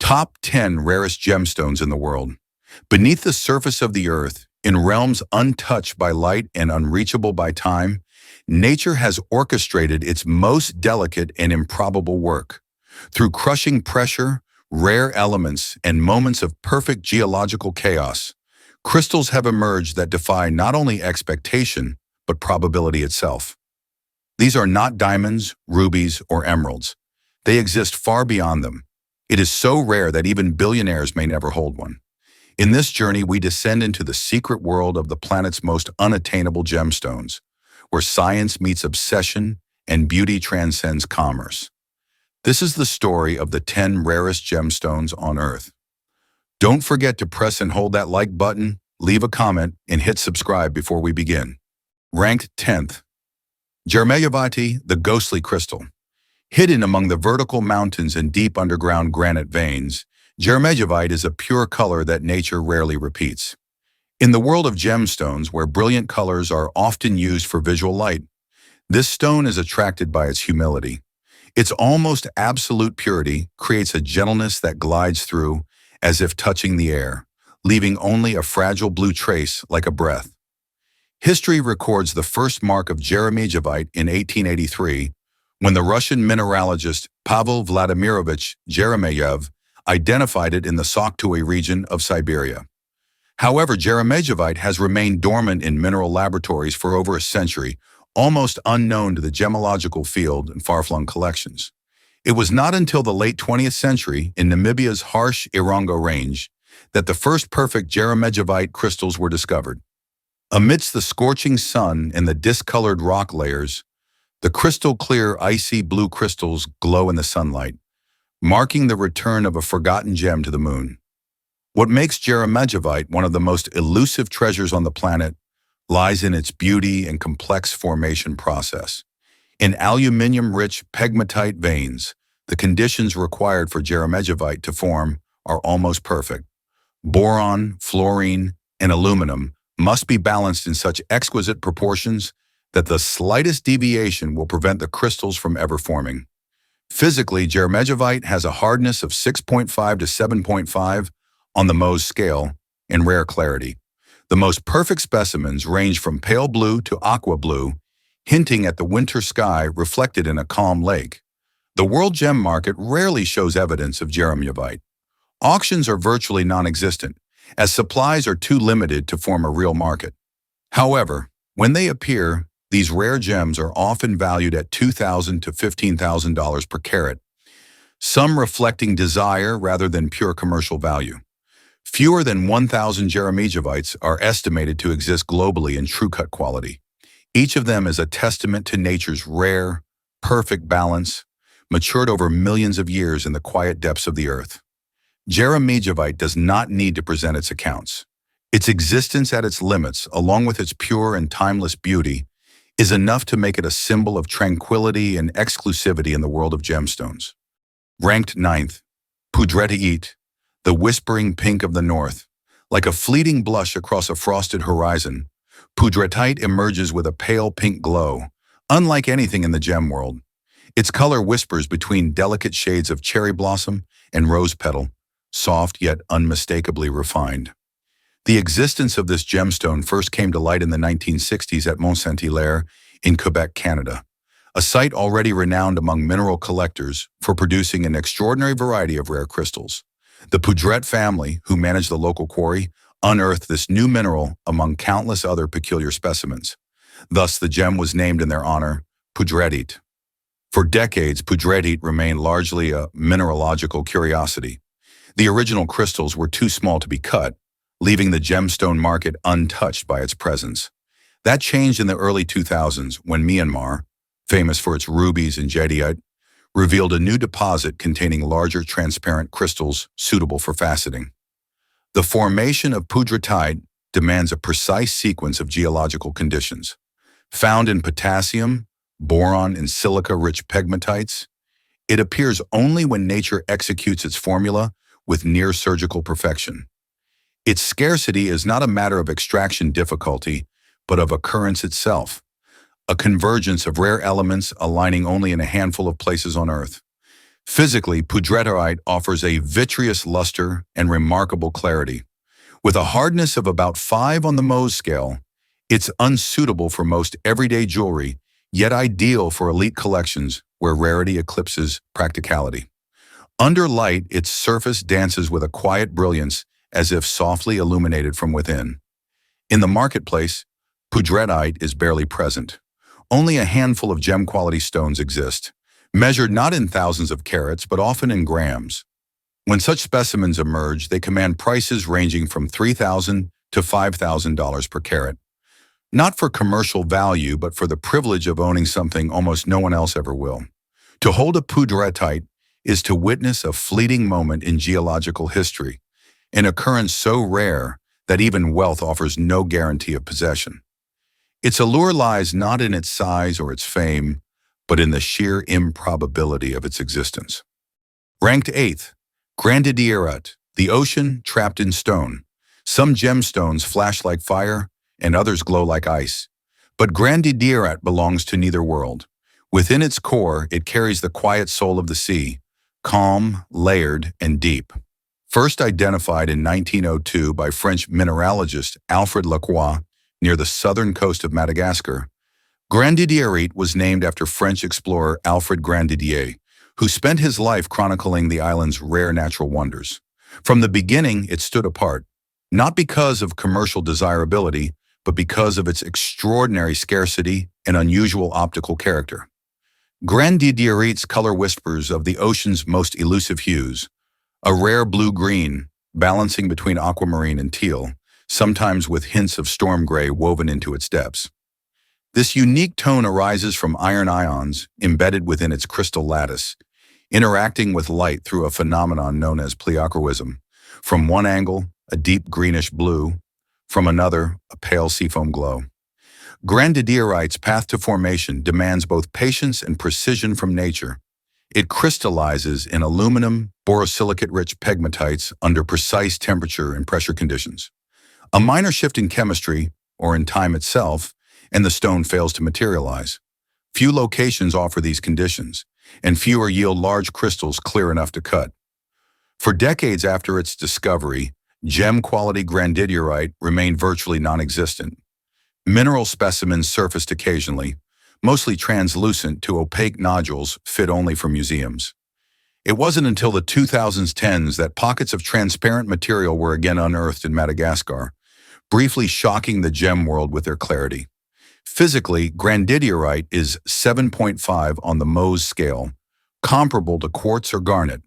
Top 10 rarest gemstones in the world. Beneath the surface of the earth, in realms untouched by light and unreachable by time, nature has orchestrated its most delicate and improbable work. Through crushing pressure, rare elements, and moments of perfect geological chaos, crystals have emerged that defy not only expectation, but probability itself. These are not diamonds, rubies, or emeralds. They exist far beyond them. It is so rare that even billionaires may never hold one. In this journey, we descend into the secret world of the planet's most unattainable gemstones, where science meets obsession and beauty transcends commerce. This is the story of the 10 rarest gemstones on Earth. Don't forget to press and hold that like button, leave a comment, and hit subscribe before we begin. Ranked 10th. Jeremejevite, the ghostly crystal. Hidden among the vertical mountains and deep underground granite veins, Jeremejevite is a pure color that nature rarely repeats. In the world of gemstones, where brilliant colors are often used for visual light, this stone is attracted by its humility. Its almost absolute purity creates a gentleness that glides through as if touching the air, leaving only a fragile blue trace like a breath. History records the first mark of Jeremejevite in 1883, when the Russian mineralogist Pavel Vladimirovich Jeremejev identified it in the Taaffeite region of Siberia. However, Jeremejevite has remained dormant in mineral laboratories for over a century, almost unknown to the gemological field and far-flung collections. It was not until the late 20th century, in Namibia's harsh Erongo Range, that the first perfect Jeremejevite crystals were discovered. Amidst the scorching sun and the discolored rock layers, the crystal-clear, icy blue crystals glow in the sunlight, marking the return of a forgotten gem to the moon. What makes Jeremejevite one of the most elusive treasures on the planet lies in its beauty and complex formation process. In aluminium-rich pegmatite veins, the conditions required for Jeremejevite to form are almost perfect. Boron, fluorine, and aluminum must be balanced in such exquisite proportions that the slightest deviation will prevent the crystals from ever forming. Physically, Jeremejevite has a hardness of 6.5 to 7.5 on the Mohs scale in rare clarity. The most perfect specimens range from pale blue to aqua blue, hinting at the winter sky reflected in a calm lake. The world gem market rarely shows evidence of Jeremejevite. Auctions are virtually non-existent, as supplies are too limited to form a real market. However, when they appear, these rare gems are often valued at $2,000 to $15,000 per carat, some reflecting desire rather than pure commercial value. Fewer than 1,000 Jeremejevites are estimated to exist globally in true cut quality. Each of them is a testament to nature's rare, perfect balance, matured over millions of years in the quiet depths of the earth. Jeremejevite does not need to present its accounts. Its existence at its limits, along with its pure and timeless beauty, is enough to make it a symbol of tranquility and exclusivity in the world of gemstones. Ranked 9th, Poudretteite, the whispering pink of the north. Like a fleeting blush across a frosted horizon, Poudretteite emerges with a pale pink glow, unlike anything in the gem world. Its color whispers between delicate shades of cherry blossom and rose petal, soft yet unmistakably refined. The existence of this gemstone first came to light in the 1960s at Mont Saint-Hilaire in Quebec, Canada, a site already renowned among mineral collectors for producing an extraordinary variety of rare crystals. The Poudretteite family, who managed the local quarry, unearthed this new mineral among countless other peculiar specimens. Thus, the gem was named in their honor, Poudretteite. For decades, Poudretteite remained largely a mineralogical curiosity. The original crystals were too small to be cut, leaving the gemstone market untouched by its presence. That changed in the early 2000s when Myanmar, famous for its rubies and jadeite, revealed a new deposit containing larger transparent crystals suitable for faceting. The formation of Poudretteite demands a precise sequence of geological conditions. Found in potassium, boron, and silica-rich pegmatites, it appears only when nature executes its formula with near-surgical perfection. Its scarcity is not a matter of extraction difficulty, but of occurrence itself, a convergence of rare elements aligning only in a handful of places on Earth. Physically, Poudretteite offers a vitreous luster and remarkable clarity. With a hardness of about 5 on the Mohs scale, it's unsuitable for most everyday jewelry, yet ideal for elite collections where rarity eclipses practicality. Under light, its surface dances with a quiet brilliance as if softly illuminated from within. In the marketplace, Poudretteite is barely present. Only a handful of gem-quality stones exist, measured not in thousands of carats but often in grams. When such specimens emerge, they command prices ranging from $3,000 to $5,000 per carat. Not for commercial value, but for the privilege of owning something almost no one else ever will. To hold a Poudretteite is to witness a fleeting moment in geological history, an occurrence so rare that even wealth offers no guarantee of possession. Its allure lies not in its size or its fame, but in the sheer improbability of its existence. Ranked 8th, Grandidierite, the ocean trapped in stone. Some gemstones flash like fire, and others glow like ice. But Grandidierite belongs to neither world. Within its core, it carries the quiet soul of the sea, calm, layered, and deep. First identified in 1902 by French mineralogist Alfred Lacroix near the southern coast of Madagascar, Grandidierite was named after French explorer Alfred Grandidier, who spent his life chronicling the island's rare natural wonders. From the beginning, it stood apart, not because of commercial desirability, but because of its extraordinary scarcity and unusual optical character. Grandidierite's color whispers of the ocean's most elusive hues, a rare blue-green, balancing between aquamarine and teal, sometimes with hints of storm gray woven into its depths. This unique tone arises from iron ions embedded within its crystal lattice, interacting with light through a phenomenon known as pleochroism. From one angle, a deep greenish blue, from another, a pale seafoam glow. Grandidierite's path to formation demands both patience and precision from nature. It crystallizes in aluminum, borosilicate-rich pegmatites under precise temperature and pressure conditions. A minor shift in chemistry, or in time itself, and the stone fails to materialize. Few locations offer these conditions, and fewer yield large crystals clear enough to cut. For decades after its discovery, gem-quality Grandidierite remained virtually non-existent. Mineral specimens surfaced occasionally, mostly translucent to opaque nodules fit only for museums. It wasn't until the 2010s that pockets of transparent material were again unearthed in Madagascar, briefly shocking the gem world with their clarity. Physically, Grandidierite is 7.5 on the Mohs scale, comparable to quartz or garnet.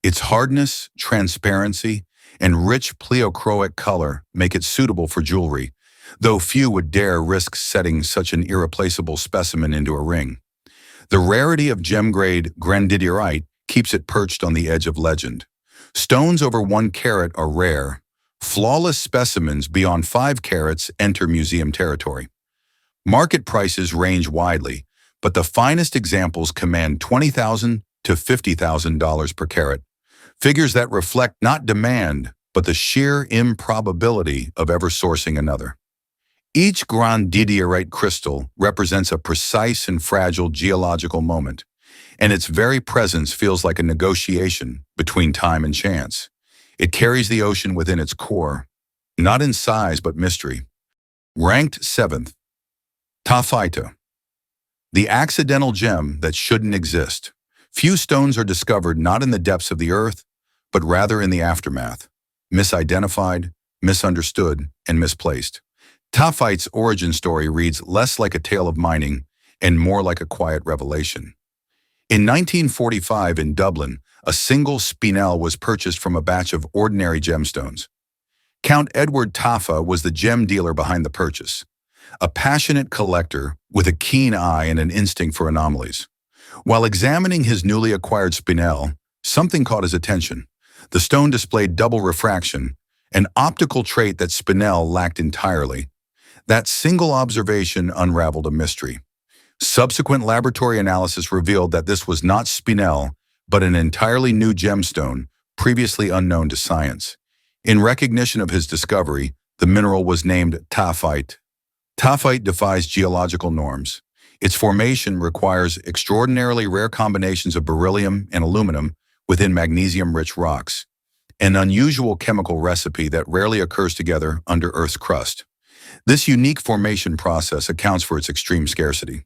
Its hardness, transparency, and rich pleochroic color make it suitable for jewelry, though few would dare risk setting such an irreplaceable specimen into a ring. The rarity of gem-grade Grandidierite keeps it perched on the edge of legend. Stones over 1 carat are rare. Flawless specimens beyond 5 carats enter museum territory. Market prices range widely, but the finest examples command $20,000 to $50,000 per carat, figures that reflect not demand, but the sheer improbability of ever sourcing another. Each Grandidierite crystal represents a precise and fragile geological moment, and its very presence feels like a negotiation between time and chance. It carries the ocean within its core, not in size but mystery. Ranked 7th, Taaffeite, the accidental gem that shouldn't exist. Few stones are discovered not in the depths of the earth, but rather in the aftermath, misidentified, misunderstood, and misplaced. Taaffeite's origin story reads less like a tale of mining and more like a quiet revelation. In 1945 in Dublin, a single spinel was purchased from a batch of ordinary gemstones. Count Edward Taaffeite was the gem dealer behind the purchase, a passionate collector with a keen eye and an instinct for anomalies. While examining his newly acquired spinel, something caught his attention. The stone displayed double refraction, an optical trait that spinel lacked entirely. That single observation unraveled a mystery. Subsequent laboratory analysis revealed that this was not spinel, but an entirely new gemstone, previously unknown to science. In recognition of his discovery, the mineral was named Taaffeite. Taaffeite defies geological norms. Its formation requires extraordinarily rare combinations of beryllium and aluminum within magnesium-rich rocks, an unusual chemical recipe that rarely occurs together under Earth's crust. This unique formation process accounts for its extreme scarcity.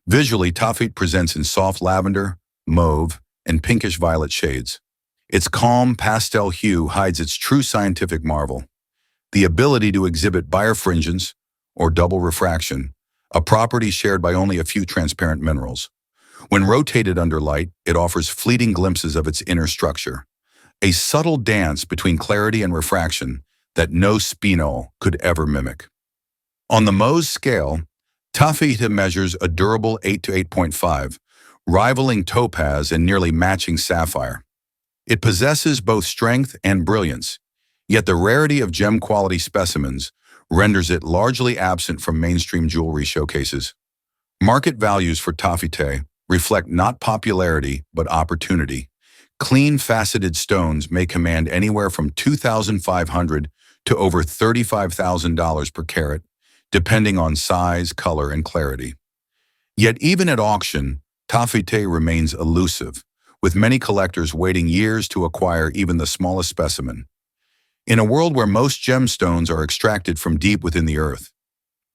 Visually, Taaffeite presents in soft lavender, mauve, and pinkish violet shades. Its calm pastel hue hides its true scientific marvel, the ability to exhibit birefringence, or double refraction, a property shared by only a few transparent minerals. When rotated under light, it offers fleeting glimpses of its inner structure, a subtle dance between clarity and refraction that no spinel could ever mimic. On the Mohs scale, Taaffeite measures a durable 8 to 8.5, rivaling topaz and nearly matching sapphire. It possesses both strength and brilliance, yet the rarity of gem-quality specimens renders it largely absent from mainstream jewelry showcases. Market values for Taaffeite reflect not popularity but opportunity. Clean, faceted stones may command anywhere from $2,500 to over $35,000 per carat, depending on size, color, and clarity. Yet even at auction, Taaffeite remains elusive, with many collectors waiting years to acquire even the smallest specimen. In a world where most gemstones are extracted from deep within the earth,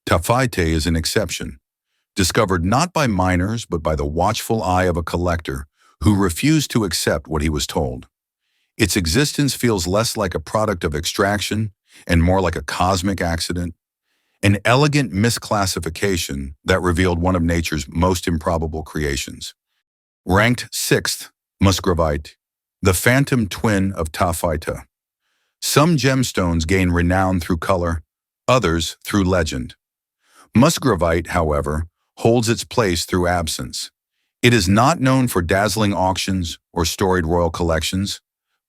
Taaffeite is an exception, discovered not by miners but by the watchful eye of a collector who refused to accept what he was told. Its existence feels less like a product of extraction and more like a cosmic accident, an elegant misclassification that revealed one of nature's most improbable creations. Ranked 6th, Musgravite, the phantom twin of Taaffeite. Some gemstones gain renown through color, others through legend. Musgravite, however, holds its place through absence. It is not known for dazzling auctions or storied royal collections,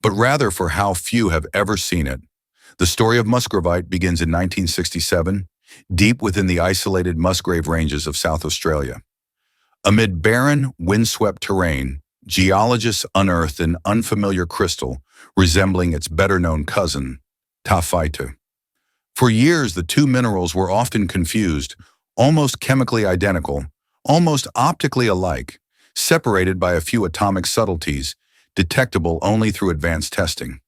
but rather for how few have ever seen it. The story of Musgravite begins in 1967, deep within the isolated Musgrave Ranges of South Australia. Amid barren, windswept terrain, geologists unearthed an unfamiliar crystal resembling its better-known cousin, Taaffeite. For years, the two minerals were often confused, almost chemically identical, almost optically alike, separated by a few atomic subtleties, detectable only through advanced testing.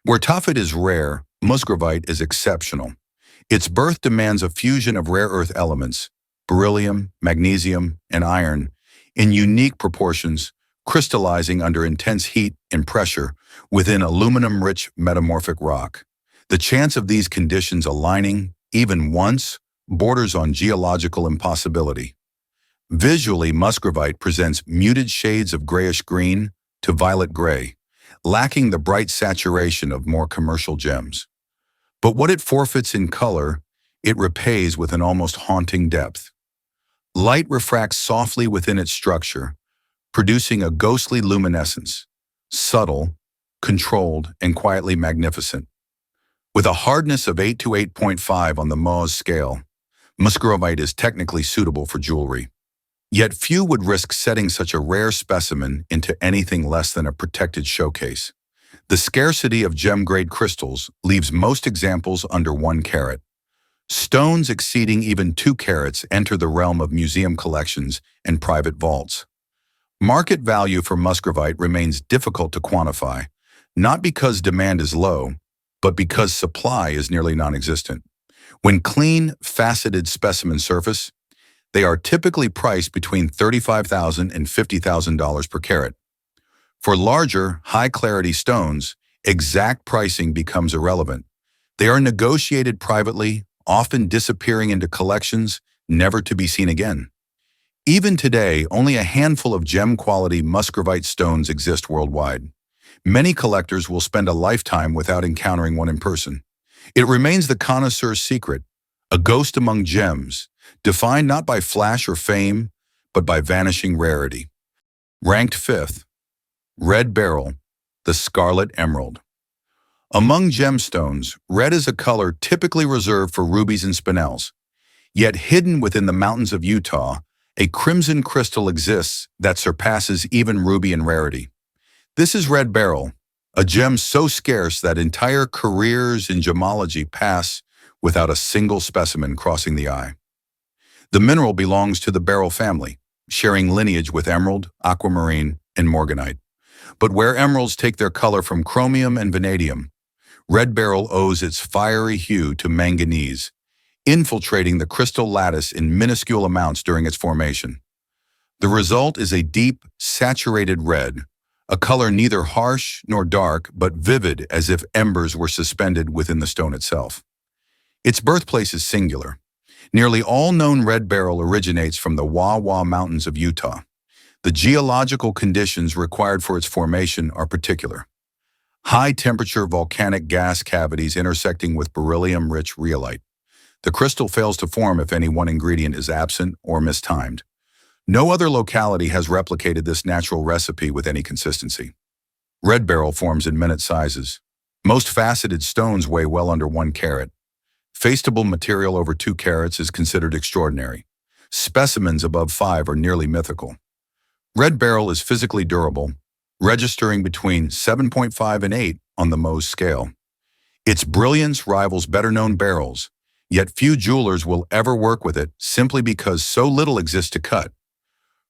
Where Taaffeite is rare, Musgravite is exceptional. Its birth demands a fusion of rare earth elements, beryllium, magnesium, and iron, in unique proportions, crystallizing under intense heat and pressure within aluminum-rich metamorphic rock. The chance of these conditions aligning, even once, borders on geological impossibility. Visually, Musgravite presents muted shades of grayish-green to violet-gray, lacking the bright saturation of more commercial gems. But what it forfeits in color, it repays with an almost haunting depth. Light refracts softly within its structure, producing a ghostly luminescence, subtle, controlled, and quietly magnificent. With a hardness of 8 to 8.5 on the Mohs scale, Musgravite is technically suitable for jewelry. Yet few would risk setting such a rare specimen into anything less than a protected showcase. The scarcity of gem-grade crystals leaves most examples under 1 carat. Stones exceeding even 2 carats enter the realm of museum collections and private vaults. Market value for Musgravite remains difficult to quantify, not because demand is low, but because supply is nearly non-existent. When clean, faceted specimens surface, they are typically priced between $35,000 and $50,000 per carat. For larger, high-clarity stones, exact pricing becomes irrelevant. They are negotiated privately, often disappearing into collections, never to be seen again. Even today, only a handful of gem-quality Musgravite stones exist worldwide. Many collectors will spend a lifetime without encountering one in person. It remains the connoisseur's secret, a ghost among gems, defined not by flash or fame, but by vanishing rarity. Ranked 5th, Red Beryl, the Scarlet Emerald. Among gemstones, red is a color typically reserved for rubies and spinels. Yet hidden within the mountains of Utah, a crimson crystal exists that surpasses even ruby in rarity. This is Red Beryl, a gem so scarce that entire careers in gemology pass without a single specimen crossing the eye. The mineral belongs to the Beryl family, sharing lineage with emerald, aquamarine, and morganite. But where emeralds take their color from chromium and vanadium, red beryl owes its fiery hue to manganese, infiltrating the crystal lattice in minuscule amounts during its formation. The result is a deep, saturated red, a color neither harsh nor dark but vivid as if embers were suspended within the stone itself. Its birthplace is singular. Nearly all known red beryl originates from the Wah-Wah Mountains of Utah. The geological conditions required for its formation are particular. High-temperature volcanic gas cavities intersecting with beryllium-rich rhyolite. The crystal fails to form if any one ingredient is absent or mistimed. No other locality has replicated this natural recipe with any consistency. Red beryl forms in minute sizes. Most faceted stones weigh well under 1 carat. Faceable material over 2 carats is considered extraordinary. Specimens above 5 are nearly mythical. Red beryl is physically durable, registering between 7.5 and 8 on the Mohs scale. Its brilliance rivals better-known beryls, yet few jewelers will ever work with it simply because so little exists to cut.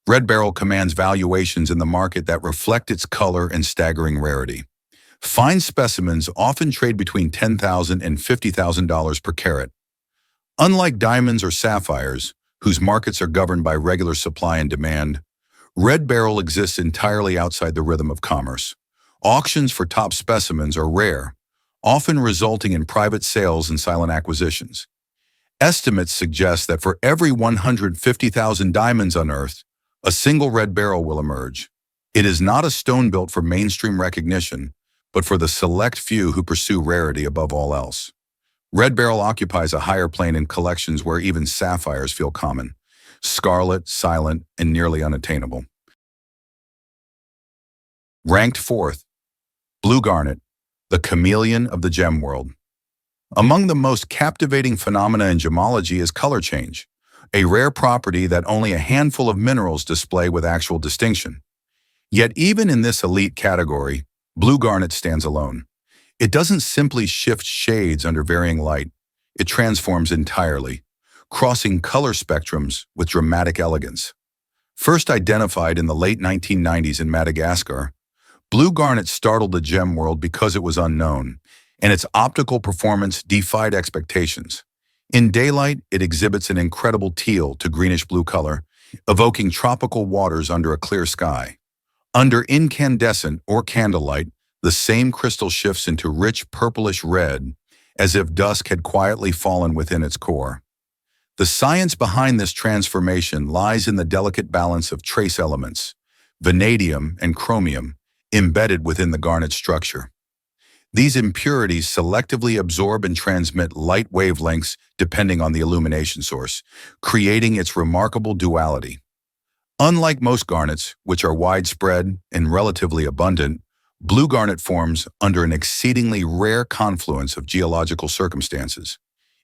Red beryl commands valuations in the market that reflect its color and staggering rarity. Fine specimens often trade between $10,000 and $50,000 per carat. Unlike diamonds or sapphires, whose markets are governed by regular supply and demand, red beryl exists entirely outside the rhythm of commerce. Auctions for top specimens are rare, often resulting in private sales and silent acquisitions. Estimates suggest that for every 150,000 diamonds unearthed, a single red beryl will emerge. It is not a stone built for mainstream recognition, but for the select few who pursue rarity above all else. Red beryl occupies a higher plane in collections where even sapphires feel common, scarlet, silent, and nearly unattainable. Ranked 4th, blue garnet, the chameleon of the gem world. Among the most captivating phenomena in gemology is color change, a rare property that only a handful of minerals display with actual distinction. Yet even in this elite category, blue garnet stands alone. It doesn't simply shift shades under varying light, it transforms entirely, crossing color spectrums with dramatic elegance. First identified in the late 1990s in Madagascar, blue garnet startled the gem world because it was unknown, and its optical performance defied expectations. In daylight, it exhibits an incredible teal to greenish-blue color, evoking tropical waters under a clear sky. Under incandescent or candlelight, the same crystal shifts into rich purplish red, as if dusk had quietly fallen within its core. The science behind this transformation lies in the delicate balance of trace elements, vanadium and chromium, embedded within the garnet structure. These impurities selectively absorb and transmit light wavelengths depending on the illumination source, creating its remarkable duality. Unlike most garnets, which are widespread and relatively abundant, blue garnet forms under an exceedingly rare confluence of geological circumstances.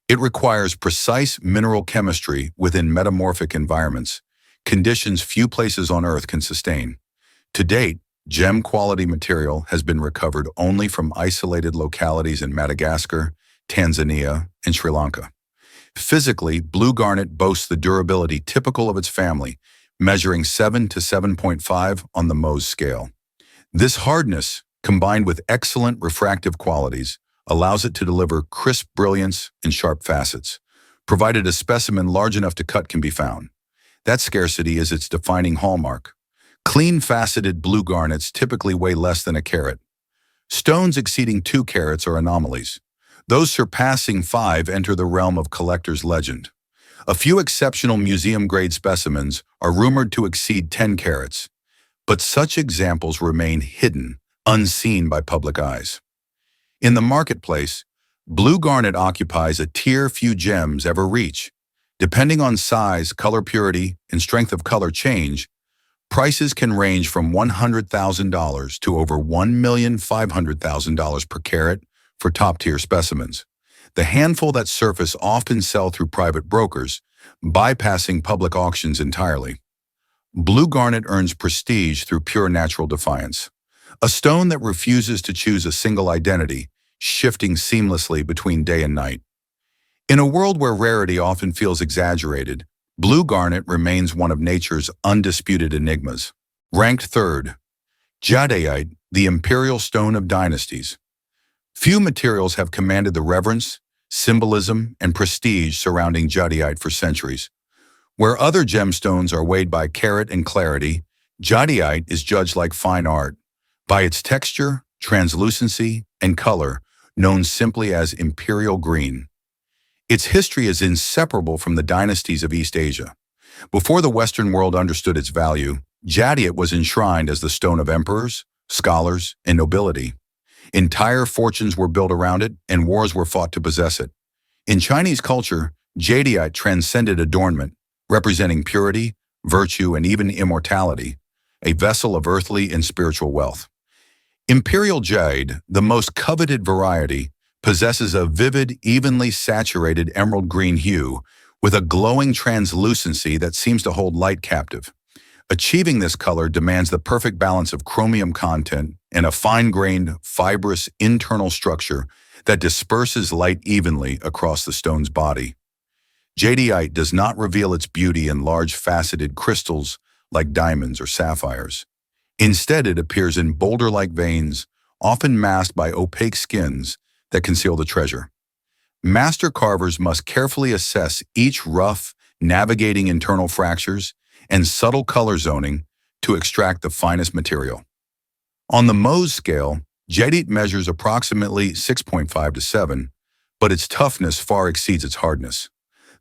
It requires precise mineral chemistry within metamorphic environments, conditions few places on Earth can sustain. To date, gem-quality material has been recovered only from isolated localities in Madagascar, Tanzania, and Sri Lanka. Physically, blue garnet boasts the durability typical of its family, measuring 7 to 7.5 on the Mohs scale. This hardness, combined with excellent refractive qualities, allows it to deliver crisp brilliance and sharp facets, provided a specimen large enough to cut can be found. That scarcity is its defining hallmark. Clean faceted blue garnets typically weigh less than a carat. Stones exceeding 2 carats are anomalies. Those surpassing 5 enter the realm of collector's legend. A few exceptional museum-grade specimens are rumored to exceed 10 carats, but such examples remain hidden, unseen by public eyes. In the marketplace, blue garnet occupies a tier few gems ever reach. Depending on size, color purity, and strength of color change, prices can range from $100,000 to over $1,500,000 per carat for top-tier specimens. The handful that surface often sell through private brokers, bypassing public auctions entirely. Blue garnet earns prestige through pure natural defiance, a stone that refuses to choose a single identity, shifting seamlessly between day and night. In a world where rarity often feels exaggerated, Blue garnet remains one of nature's undisputed enigmas. Ranked third, Jadeite, the imperial stone of dynasties. Few materials have commanded the reverence, symbolism, and prestige surrounding jadeite for centuries. Where other gemstones are weighed by carat and clarity, jadeite is judged like fine art, by its texture, translucency, and color, known simply as imperial green. Its history is inseparable from the dynasties of East Asia. Before the Western world understood its value, jadeite was enshrined as the stone of emperors, scholars, and nobility. Entire fortunes were built around it, and wars were fought to possess it. In Chinese culture, jadeite transcended adornment, representing purity, virtue, and even immortality, a vessel of earthly and spiritual wealth. Imperial jade, the most coveted variety, possesses a vivid, evenly saturated emerald green hue with a glowing translucency that seems to hold light captive. Achieving this color demands the perfect balance of chromium content and a fine-grained, fibrous internal structure that disperses light evenly across the stone's body. Jadeite does not reveal its beauty in large faceted crystals like diamonds or sapphires. Instead, it appears in boulder-like veins, often masked by opaque skins that conceal the treasure. Master carvers must carefully assess each rough, navigating internal fractures and subtle color zoning to extract the finest material. On the Mohs scale, jadeite measures approximately 6.5 to 7, but its toughness far exceeds its hardness.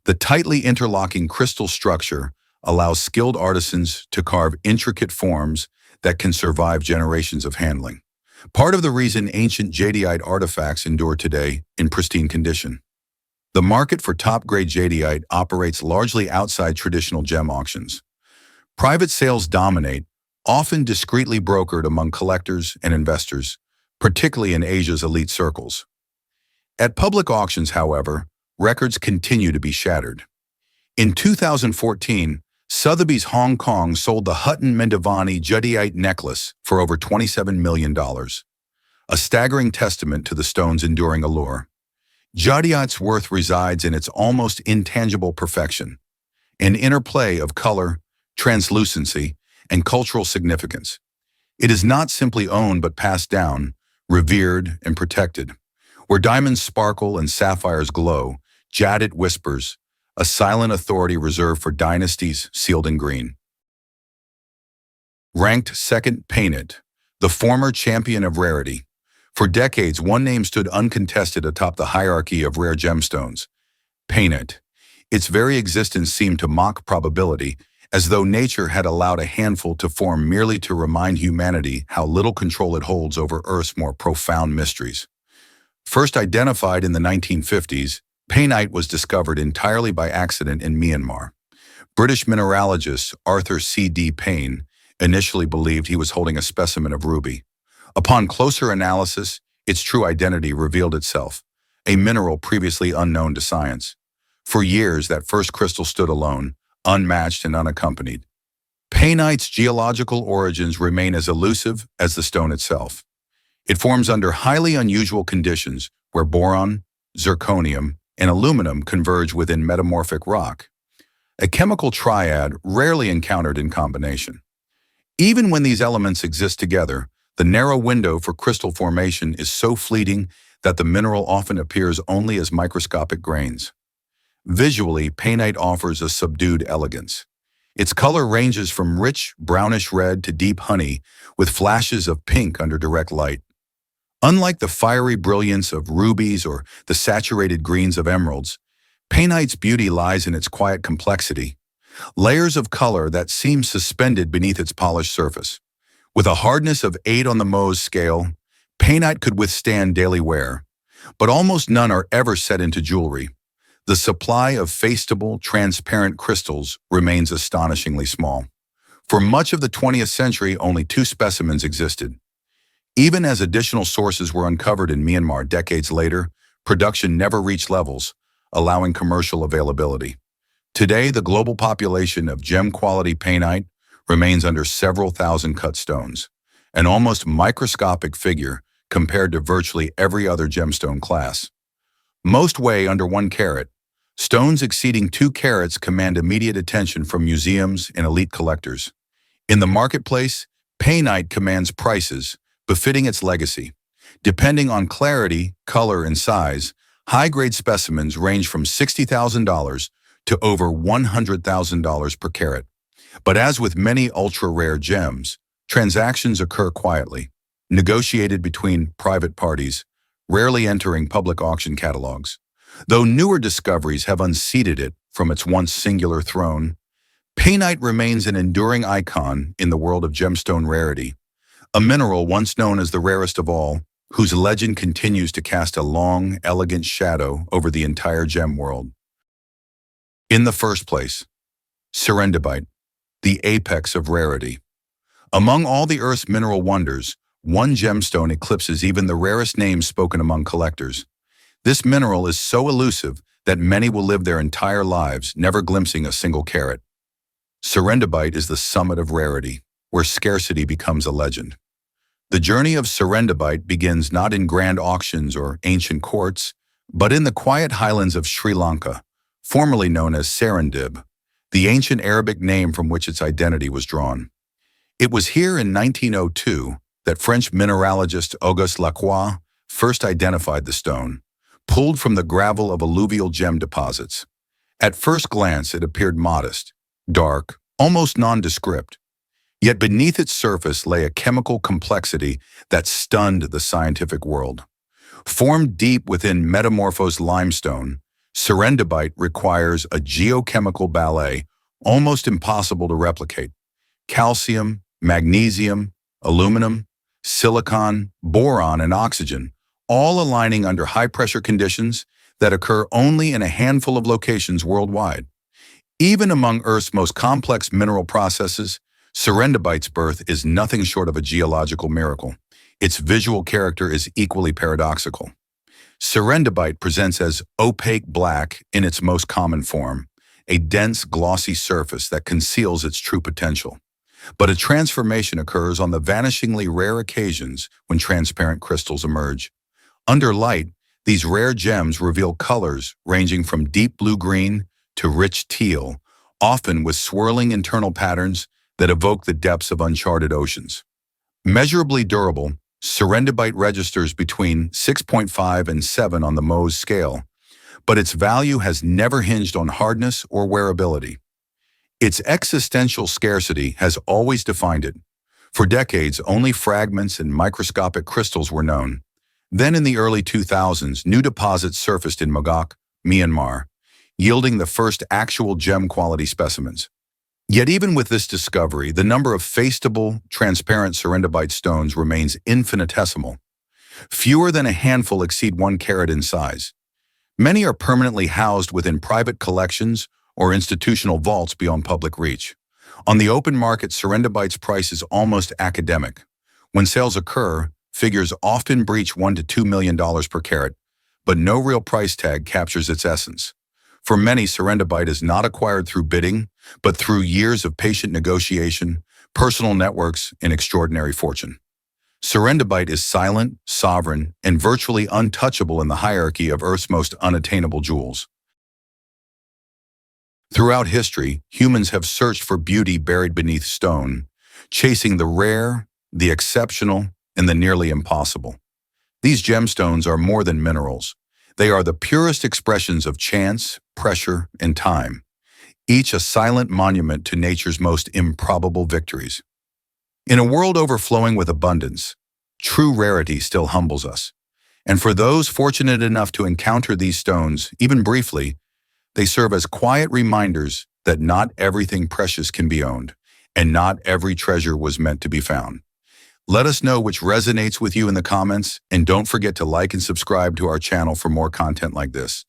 The tightly interlocking crystal structure allows skilled artisans to carve intricate forms that can survive generations of handling. Part of the reason ancient jadeite artifacts endure today in pristine condition. The market for top-grade jadeite operates largely outside traditional gem auctions. Private sales dominate, often discreetly brokered among collectors and investors, particularly in Asia's elite circles. At public auctions, however, records continue to be shattered. In 2014, Sotheby's Hong Kong sold the Hutton Mendivani jadeite necklace for over $27 million, a staggering testament to the stone's enduring allure. Jadeite's worth resides in its almost intangible perfection, an interplay of color, translucency, and cultural significance. It is not simply owned but passed down, revered, and protected. Where diamonds sparkle and sapphires glow, jadeite whispers, a silent authority reserved for dynasties sealed in green. Ranked second, Painite, the former champion of rarity. For decades, one name stood uncontested atop the hierarchy of rare gemstones: Painite. Its very existence seemed to mock probability, as though nature had allowed a handful to form merely to remind humanity how little control it holds over Earth's more profound mysteries. First identified in the 1950s, Painite was discovered entirely by accident in Myanmar. British mineralogist Arthur C.D. Payne initially believed he was holding a specimen of ruby. Upon closer analysis, its true identity revealed itself, a mineral previously unknown to science. For years, that first crystal stood alone, unmatched and unaccompanied. Painite's geological origins remain as elusive as the stone itself. It forms under highly unusual conditions where boron, zirconium, and aluminum converge within metamorphic rock, a chemical triad rarely encountered in combination. Even when these elements exist together, the narrow window for crystal formation is so fleeting that the mineral often appears only as microscopic grains. Visually, Painite offers a subdued elegance. Its color ranges from rich, brownish red to deep honey, with flashes of pink under direct light. Unlike the fiery brilliance of rubies or the saturated greens of emeralds, Painite's beauty lies in its quiet complexity, layers of color that seem suspended beneath its polished surface. With a hardness of 8 on the Mohs scale, Painite could withstand daily wear, but almost none are ever set into jewelry. The supply of faceable, transparent crystals remains astonishingly small. For much of the 20th century, only 2 specimens existed. Even as additional sources were uncovered in Myanmar decades later, production never reached levels allowing commercial availability. Today, the global population of gem-quality Painite remains under several thousand cut stones, an almost microscopic figure compared to virtually every other gemstone class. Most weigh under 1 carat, Stones exceeding 2 carats command immediate attention from museums and elite collectors. In the marketplace, Painite commands prices befitting its legacy. Depending on clarity, color, and size, high-grade specimens range from $60,000 to over $100,000 per carat. But as with many ultra-rare gems, transactions occur quietly, negotiated between private parties, rarely entering public auction catalogs. Though newer discoveries have unseated it from its once singular throne, Painite remains an enduring icon in the world of gemstone rarity, a mineral once known as the rarest of all, whose legend continues to cast a long, elegant shadow over the entire gem world. In the first place, Serendibite, the apex of rarity. Among all the Earth's mineral wonders, one gemstone eclipses even the rarest names spoken among collectors. This mineral is so elusive that many will live their entire lives never glimpsing a single carat. Serendibite is the summit of rarity, where scarcity becomes a legend. The journey of Serendibite begins not in grand auctions or ancient courts, but in the quiet highlands of Sri Lanka, formerly known as Serendib, the ancient Arabic name from which its identity was drawn. It was here in 1902 that French mineralogist Auguste Lacroix first identified the stone, pulled from the gravel of alluvial gem deposits. At first glance, it appeared modest, dark, almost nondescript. Yet beneath its surface lay a chemical complexity that stunned the scientific world. Formed deep within metamorphosed limestone, Serendibite requires a geochemical ballet almost impossible to replicate. Calcium, magnesium, aluminum, silicon, boron, and oxygen, all aligning under high-pressure conditions that occur only in a handful of locations worldwide. Even among Earth's most complex mineral processes, Serendibite's birth is nothing short of a geological miracle. Its visual character is equally paradoxical. Serendibite presents as opaque black in its most common form, a dense, glossy surface that conceals its true potential. But a transformation occurs on the vanishingly rare occasions when transparent crystals emerge. Under light, these rare gems reveal colors ranging from deep blue-green to rich teal, often with swirling internal patterns that evoke the depths of uncharted oceans. Measurably durable, Serendibite registers between 6.5 and 7 on the Mohs scale, but its value has never hinged on hardness or wearability. Its existential scarcity has always defined it. For decades, only fragments and microscopic crystals were known. Then in the early 2000s, new deposits surfaced in Mogok, Myanmar, yielding the first actual gem-quality specimens. Yet even with this discovery, the number of faceable, transparent Serendibite stones remains infinitesimal. Fewer than a handful exceed 1 carat in size. Many are permanently housed within private collections or institutional vaults beyond public reach. On the open market, Serendibite's price is almost academic. When sales occur, figures often breach $1 to $2 million per carat, but no real price tag captures its essence. For many, Serendibite is not acquired through bidding, but through years of patient negotiation, personal networks, and extraordinary fortune. Serendibite is silent, sovereign, and virtually untouchable in the hierarchy of Earth's most unattainable jewels. Throughout history, humans have searched for beauty buried beneath stone, chasing the rare, the exceptional, and the nearly impossible. These gemstones are more than minerals. They are the purest expressions of chance, pressure, and time, each a silent monument to nature's most improbable victories. In a world overflowing with abundance, true rarity still humbles us. And for those fortunate enough to encounter these stones, even briefly, they serve as quiet reminders that not everything precious can be owned, and not every treasure was meant to be found. Let us know which resonates with you in the comments, and don't forget to like and subscribe to our channel for more content like this.